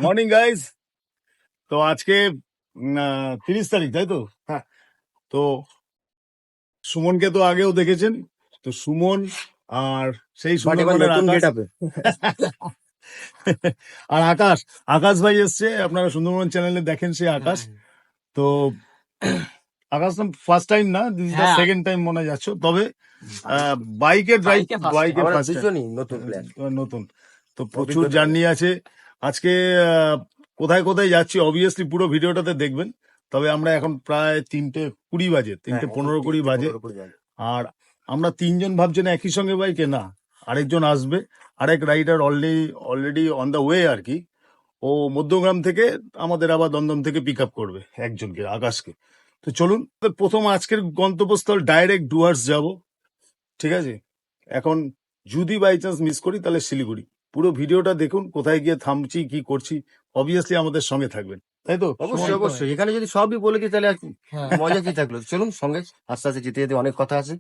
Morning guys. তো আজকে 30 তারিখ, তাই তো? হ্যাঁ। তো সুমনকে তো আগেও দেখেছেন। তো সুমন আর সেই সুন্দরবনের আকাশ আর আকাশ আকাশ ভাই এসছে, আপনারা সুন্দরবন চ্যানেলে দেখেন সে আকাশ। তো আকাশ ফার্স্ট টাইম না, this is the second time মনে যাচ্ছ, তবে বাইকের ড্রাইভ, বাইকের নতুন। তো প্রচুর জার্নি আছে আজকে। কোথায় কোথায় যাচ্ছি অবভিয়াসলি পুরো ভিডিওটাতে দেখবেন। তবে আমরা এখন প্রায় 3:20 বাজে, 3:15-20 বাজে। আর আমরা তিনজন ভাবছেন একই সঙ্গে বাইকে, না আরেকজন আসবে, আরেক rider already on the way আর কি। ও মধ্যগ্রাম থেকে আমাদের আবার দমদম থেকে পিক আপ করবে একজনকে, আকাশকে। তো চলুন, প্রথম আজকের গন্তব্যস্থল ডাইরেক্ট ডুয়ার্স যাব, ঠিক আছে? এখন যদি বাই চান্স মিস করি তাহলে শিলিগুড়ি। পুরো ভিডিওটা দেখুন, কোথায় গিয়ে থামছি, কি করছি, অবভিয়াসলি আমাদের সঙ্গে থাকবেন, তাই তো? অবশ্যই এখানে যদি সবই বলে দিই তাহলে মজা কি থাকলো। চলুন সঙ্গে আস্তে আস্তে যেতে যেতে অনেক কথা আছে।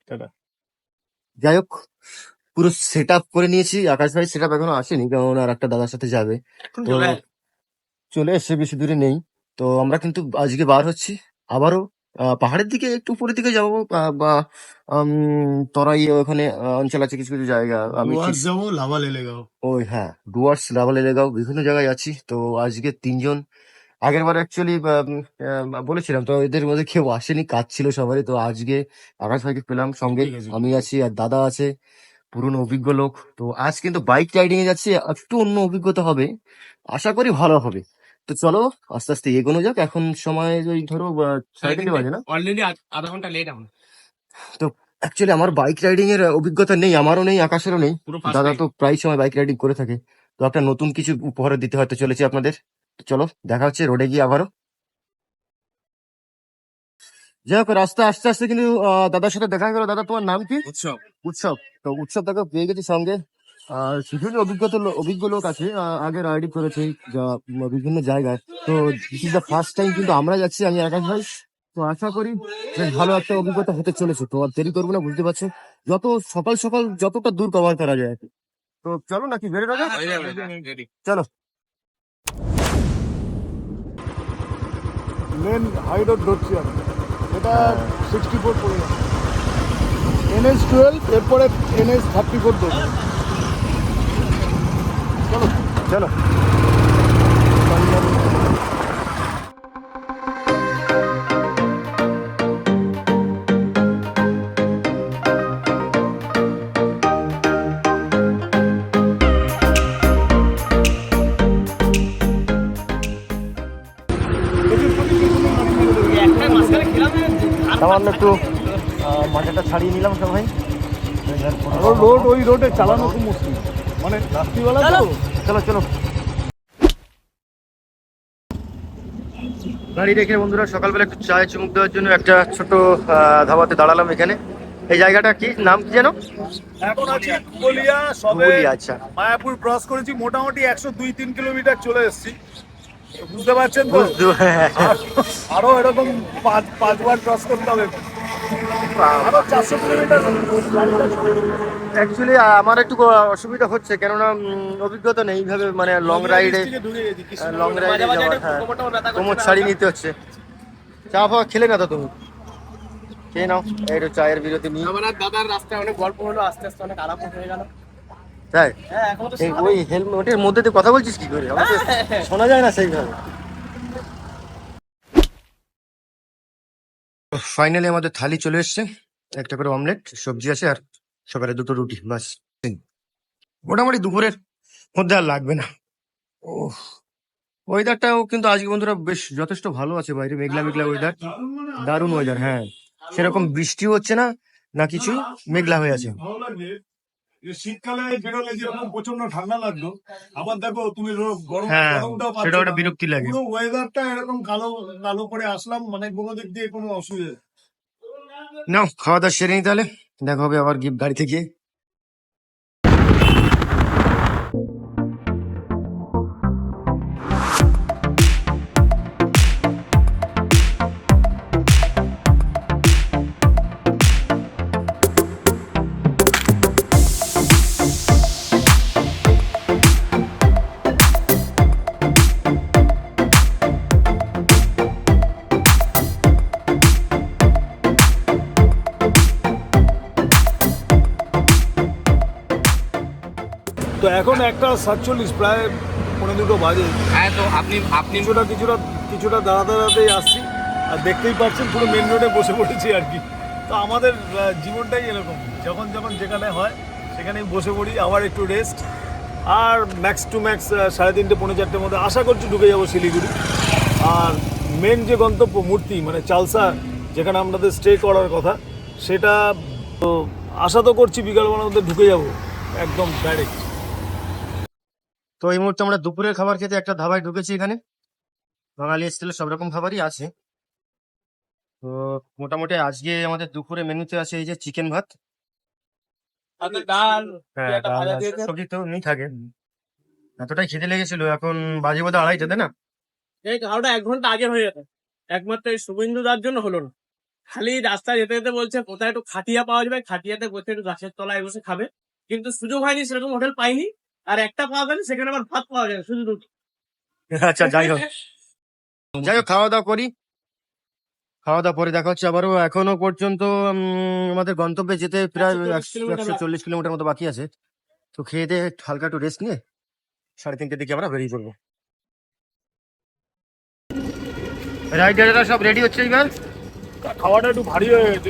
টাটা। যাই হোক, পুরো সেট আপ করে নিয়েছি। আকাশ ভাই সেট আপ এখনো আসেনি, কারণ আর একটা দাদার সাথে যাবে। তো চলে এসছে, বেশি দূরে নেই। তো আমরা কিন্তু আজকে বার হচ্ছি আবারও পাহাড়ের দিকে, একটু উপরের দিকে যাবো, বা তরাই ওখানে অঞ্চল আছে কিছু কিছু জায়গা। আমি যাবো লাভা লেলেগাঁও। ওই হ্যাঁ, ডুয়ার্স, লাভা লেলেগাঁও, বিভিন্ন জায়গায় আছি। তো আজকে তিনজন, আগের বার অ্যাকচুয়ালি বলেছিলাম তো, এদের মধ্যে কেউ আসেনি, কাজ ছিল সবারই। তো আজকে আকাশ ভাইকে পেলাম সঙ্গে, ঠিক আছে, আমি আছি আর দাদা আছে, পুরনো অভিজ্ঞ লোক। তো আজ কিন্তু বাইক রাইডিং এ যাচ্ছি, একটু অন্য অভিজ্ঞতা হবে, আশা করি ভালো হবে। তো চলো আস্তে আস্তে এগোনো যাক। এখন সময় ওই ধরো 3:30 বাজে না, অলরেডি আধা ঘন্টা লেট এখন। তো অ্যাকচুয়ালি আমার বাইক রাইডিং এর অভিজ্ঞতা নেই, আমারও নেই, আকাশেরও নেই। পুরো first দাদা time। তো প্রায় সময় বাইক রাইডিং করে থাকে, তো একটা নতুন কিছু উপহার দিতে হয়তো চলেছে আপনাদের। তো চলো দেখা হচ্ছে রোডে গিয়ে আবারও। যাই হোক, রাস্তা আস্তে আস্তে কিন্তু দাদার সাথে দেখা গেল। দাদা, তোমার নাম কি? উৎসব। উৎসব। তো উৎসব তাকে পেয়ে গেছি সঙ্গে। বিভিন্ন অভিজ্ঞ লোক আছে, আগে রাইডিং করেছে বিভিন্ন জায়গায়। তো this is the first time কিন্তু আমরা যাচ্ছি, আমি আকাশ ভাই। তো আশা করি বেশ ভালো একটা অভিজ্ঞতা হতে চলেছে। তো আর দেরি করবো না, বুঝতে পারছো, যত সকাল সকাল যতটা দূর কভার করা যায়। তো চলো নাকি বেরোনো যাক? চলো। মেন হাই রোড ধরছি আমি, এটা 64 পড়ে যাবে, NH12, এরপরে NH34 ধরবো। চলো চলো। সামান্য একটু মাথাটা ছাড়িয়ে নিলাম সবাই। রোড, ওই রোডে চালানো খুব মুশকিল, মানে রাত্রিবেলা তো। চলো চলো। গাড়ি রেখে বন্ধুরা সকালবেলা একটু চায়ে চুমুক দেওয়ার জন্য একটা ছোট ধাবাতে দাঁড়ালাম এখানে। এই জায়গাটা কি নাম কি যেন? এখন আছি ধুবুলিয়া, সবে আচ্ছা। মায়াপুর ক্রস করেছি, মোটামুটি 102-3 কিলোমিটার চলে এসেছি, বুঝতে পারছেন তো? আরো এরকম 5বার ক্রস করতে হবে, আরো 400 কিলোমিটার। অ্যাকচুয়ালি আমার একটু অসুবিধা হচ্ছে, কেননা অভিজ্ঞতা নেই এইভাবে, মানে লং রাইডে যাওয়ার। হ্যাঁ, কোমর ছাড়িয়ে নিতে হচ্ছে। চা ফাওয়া খেলে না তো তুমি? খেয়ে নাও, এই চায়ের বিরতি নিয়ে। আমার আর দাদার রাস্তায় অনেক গল্প হলো, আস্তে আস্তে অনেক আরাম হয়ে গেল। তাই? হ্যাঁ, এখন তো ওই হেলমেটের মধ্যে দিয়ে কথা বলছিস কি করে? আমার তো শোনা যায় না সেইভাবে। ফাইনালি আমাদের থালি চলে এসছে, একটা করে অমলেট, সবজি আছে, আর সকালে 2টো রুটি, বাস। মোটামুটি দুপুরের মধ্যে আর লাগবে না। ও, ওয়েদারটাও কিন্তু আজকে বন্ধুরা বেশ যথেষ্ট ভালো আছে, বাইরে মেঘলা মেঘলা ওয়েদার, দারুণ ওয়েদার। হ্যাঁ, সেরকম বৃষ্টিও হচ্ছে না, না কিছু, মেঘলা হয়ে আছে। ভালো লাগে যে শীতকালে বেরোলে যেরকম প্রচন্ড ঠান্ডা লাগলো, আবার দেখো তুমি হ্যাঁ, গরমটাও সেটা পাচ্ছ একটা না। বিরক্তি লাগে। পুরো ওয়েদারটা এরকম কালো কালো করে আসলাম, মানে কোনো দিক দিয়ে কোনো অসুবিধা। নাও খাওয়া দাওয়া সেরে নি, তাহলে দেখা হবে আবার গাড়িতে গিয়ে। তো এখন 1:47 প্রায় 1:45 বাজে। হ্যাঁ, তো আপনি কিছুটা দাঁড়াতেই আসছি, আর দেখতেই পাচ্ছেন পুরো মেন রোডে বসে পড়েছি আর কি। তো আমাদের জীবনটাই এরকম, যখন যেখানে হয় সেখানেই বসে পড়ি, আবার একটু রেস্ট, আর ম্যাক্স টু ম্যাক্স 3:30 পৌনে 4টের মধ্যে আশা করছি ঢুকে যাবো শিলিগুড়ি। আর মেন যে গন্তব্য মূর্তি মানে চালসা, যেখানে আমাদের স্টে করার কথা, সেটা তো আশা তো করছি বিকালবেলার মধ্যে ঢুকে যাবো একদম ডাইরেক্ট। তো এই মুহূর্তে আমরা দুপুরের খাবার খেতে একটা ধাবায় ঢুকেছি। এখানে বাঙালি স্টাইলে সব রকম খাবারই আছে। তো মোটামুটি আজকে আমাদের দুপুরে মেনুতে আছে এই যে চিকেন ভাত, ডাল, হ্যাঁ একটা ডাল ভাজা আছে, দিয়েছে। সবজি তো নেই থাকে। এতটাই খিদে লেগেছিল, এখন বাজে বোধহয় 2:30, তাই না? এই খাওয়াটা 1 ঘন্টা আগে হয়ে যেত, একমাত্র এই শুভেন্দুদার জন্য হলো না। খালি রাস্তায় যেতে যেতে বলছে কোথায় একটু খাটিয়া পাওয়া যাবে, খাটিয়াতে বসে একটু গাছের তলায় বসে খাবে, কিন্তু সুযোগ হয়নি, সেরকম হোটেল পাইনি। আর একটা পাওয়া গেলে সেখানে আবার ভাত পাওয়া যায় শুধু রুটি। আচ্ছা যাই হোক খাওয়া দাওয়া করি, খাওয়া দাওয়া পরে দেখা হচ্ছে আবারও। এখনো পর্যন্ত আমাদের গন্তব্যে যেতে প্রায় 140 কিলোমিটার মতো বাকি আছে। তো খেয়ে দিয়ে হালকা একটু রেস্ট নিয়ে 3:30 দিকে আমরা বেরিয়ে পড়বো। রাইডাররা সব রেডি হচ্ছে এবার। খাওয়াটা একটু ভারী হয়ে গেছে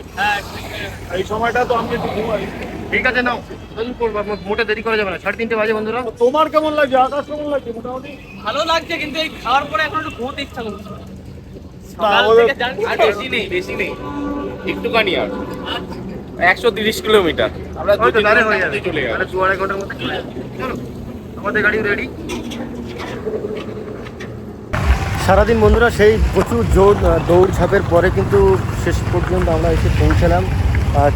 এই সময়টা, তো আমি একটু ঘুমাই। ঠিক আছে নাও, মোটে দেরি করা যাবে না, 3:30 বাজে বন্ধুরা। তোমার কেমন লাগছে? আকাশ কেমন লাগছে? মোটামুটি ভালো লাগছে, কিন্তু এই খাওয়ার পরে এখন একটু ঘুমোতে ইচ্ছা করছে। বেশি নেই, একটুখানি আর 130 কিলোমিটার আমরা হয়তো তাহলে হয়ে যাবে, চলে গেল। তাহলে 2-2.5 ঘন্টার মধ্যে চলে যাবে। চলো, আমাদের গাড়িও রেডি। সারাদিন বন্ধুরা সেই প্রচুর দৌড় ঝাঁপের পরে কিন্তু শেষ পর্যন্ত আমরা এসে পৌঁছালাম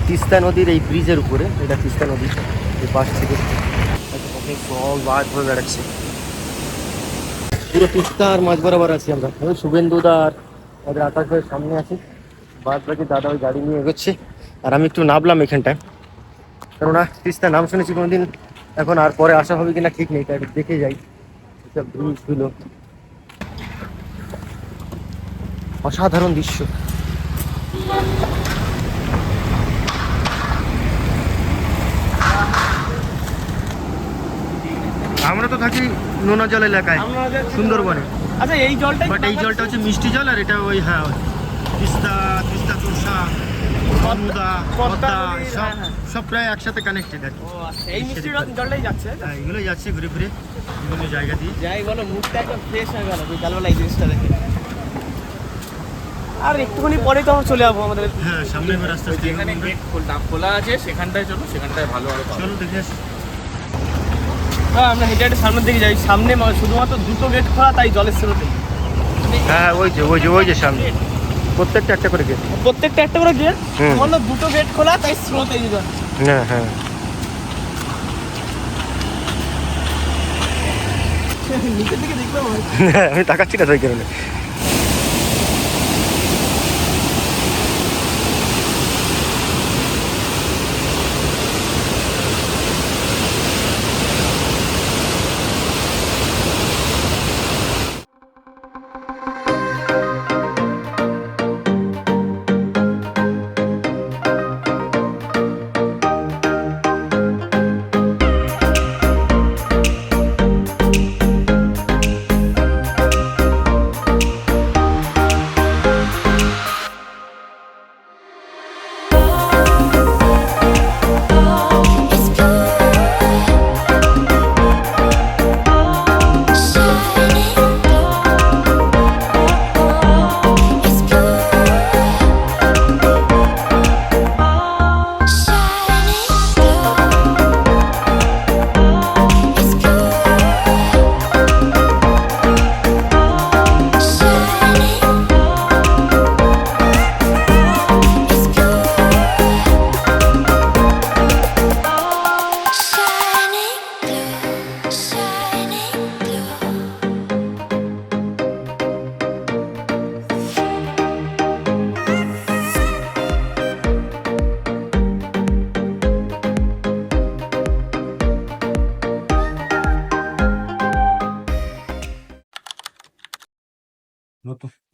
তিস্তা নদীর এই ব্রিজের উপরে। এটা তিস্তা নদী, এই পাশ থেকে সব বাদ হয়ে বেড়াচ্ছে। পুরো তিস্তার মাঝ বরাবর আছি আমরা। ওই শুভেন্দুদার আমাদের আকাশ ভাইয়ের সামনে আছি, বাদ বাকি দাদা ওই গাড়ি নিয়ে এগোচ্ছে, আর আমি একটু নামলাম এখানটায়, কেননা তিস্তার নাম শুনেছি কোনোদিন, এখন আর পরে আসা হবে কিনা ঠিক নেই, তাই একটু দেখে যাই এসব ব্রিজগুলো। অসাধারণ দৃশ্য। আমরা তো থাকি নোনা জল এলাকায়, সুন্দরবনে। আচ্ছা, এই জলটাই বাট এই জলটা হচ্ছে মিষ্টি জল, আর এটা ওই হ্যাঁ তিস্তা তোরসা নর্মদা পদ্মা সব সব প্রায় একসাথে কানেক্টেড আর কি। এই মিষ্টি জলটাই যাচ্ছে। হ্যাঁ, এগুলোই যাচ্ছে ঘুরে ঘুরে বিভিন্ন জায়গা দিয়ে। যাই বলো, মুখটা একদম ফ্রেশ হয়ে গেল বিকালবেলা এই জিনিসটা দেখে। আর একটুখানি পরে তো আমরা চলে যাবো আমাদের হ্যাঁ, সামনে রাস্তা যেখানে গেট খোলা আছে সেখানটায়। চলো, সেখানটায় ভালো হবে। চলো দেখে আসি। হ্যাঁ, আমরা হেঁটে হেঁটে সামনের দিকে যাই। সামনে শুধুমাত্র 2টো গেট খোলা, তাই জলের স্রোতে। হ্যাঁ, ওই যে সামনে প্রত্যেকটা একটা করে গেট। প্রত্যেকটা একটা করে গেট, বললো 2টো গেট খোলা, তাই স্রোত এই জল। হ্যাঁ হ্যাঁ, নিচের দিকে দেখবে আমি তাকাচ্ছি না তো ওই কারণে।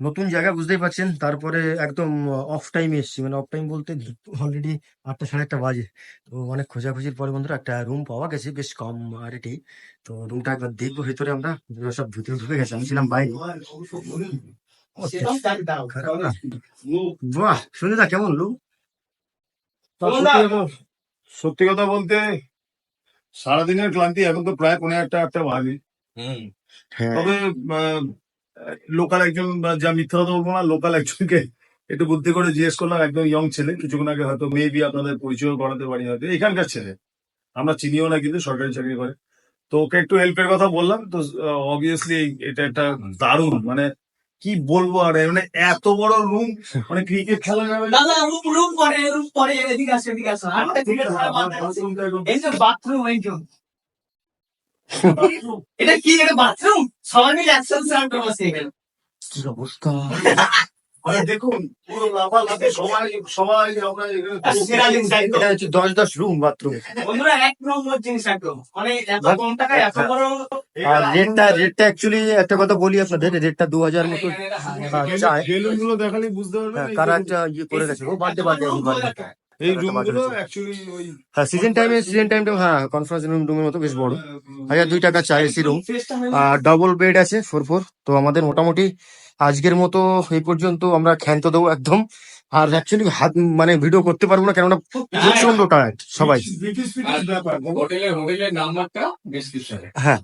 নতুন জায়গা বুঝতেই পারছেন, তারপরে একদম অফ টাইমে এসেছি, মানে অফ টাইম বলতে অলরেডি 8টা 8:30 বাজে। তো অনেক খোঁজাখুঁজির পরে বন্ধুরা একটা রুম পাওয়া গেছে বেশ কম রেটেই। তো রুমটা একবার দেখবো ভেতরে, আমরা সব ভিতরে ঢুকে গেছে, আমি ছিলাম বাইরে। খারাপ না? বাহ, সুনিদা কেমন রুম? সত্যি কথা বলতে সারাদিনের ক্লান্তি এখন তো প্রায় 9:30 বাজে। হ্যাঁ, তবে লোকাল একজন যা মিথ্যা কথা বলবো না, লোকাল একজনকে একটু বুদ্ধি করে জিজ্ঞেস করলাম, একদম ইয়ং ছেলে, কিছুক্ষণ আগে হয়তো মেবি আপনাদের পরিচয় করাতে পারি, হয়তো এখানকার ছেলে, আমরা চিনিও না কিন্তু সরকারি চাকরি করে। তো ওকে একটু হেল্পের কথা বললাম, তো অবভিয়াসলি এটা একটা দারুণ, মানে কি বলবো আর, মানে এত বড় রুম, মানে ক্রিকেট খেলা যাবে। দাদা রুম পরে এদিকে আসে এদিকে আসো আর ঠিক আছে, আমার বাথরুমটা একদম- এই যে বাথরুম এই যে এটা কি এটা বাথরুম সবাই মিলে একসাথে স্নান করবো সেখানে কি অবস্থা! আরে দেখুন পুরো লাফালাফি, সবাই সবাই আমরা সেরা জিনিস একদম। এটা হচ্ছে 10-10 রুম বাথরুম। বন্ধুরা এক নম্বর জিনিস একদম মানে এত কম টাকায় এত বড় আর রেটটা অ্যাকচুয়ালি একটা কথা বলি আপনাদের, রেটটা 2000 মতো চায়। বেলুন গুলো দেখালে বুঝতে পারবেন হ্যাঁ, এই কারা যে একটা ইয়ে করে গেছে, ও বার্থডে বার্থডে এই রুম গুলো অ্যাকচুয়ালি ওই হ্যাঁ, সিজন টাইমটা হ্যাঁ কনফারেন্স রুমের মতো বেশ বড়। 1002 টাকা চাই এসি রুম, আর ডবল বেড আছে 4 তো আমাদের মোটামুটি আজকের মতো এই পর্যন্ত, আমরা ক্ষান্ত দেবো একদম। আর অ্যাকচুয়ালি হাত মানে ভিডিও করতে পারবো না, কেননা প্রচন্ড টায়ার্ড সবাই। ব্রিটিশ ব্যাপার হোটেলের নাম্বারটা ডেসক্রিপশনে। হ্যাঁ,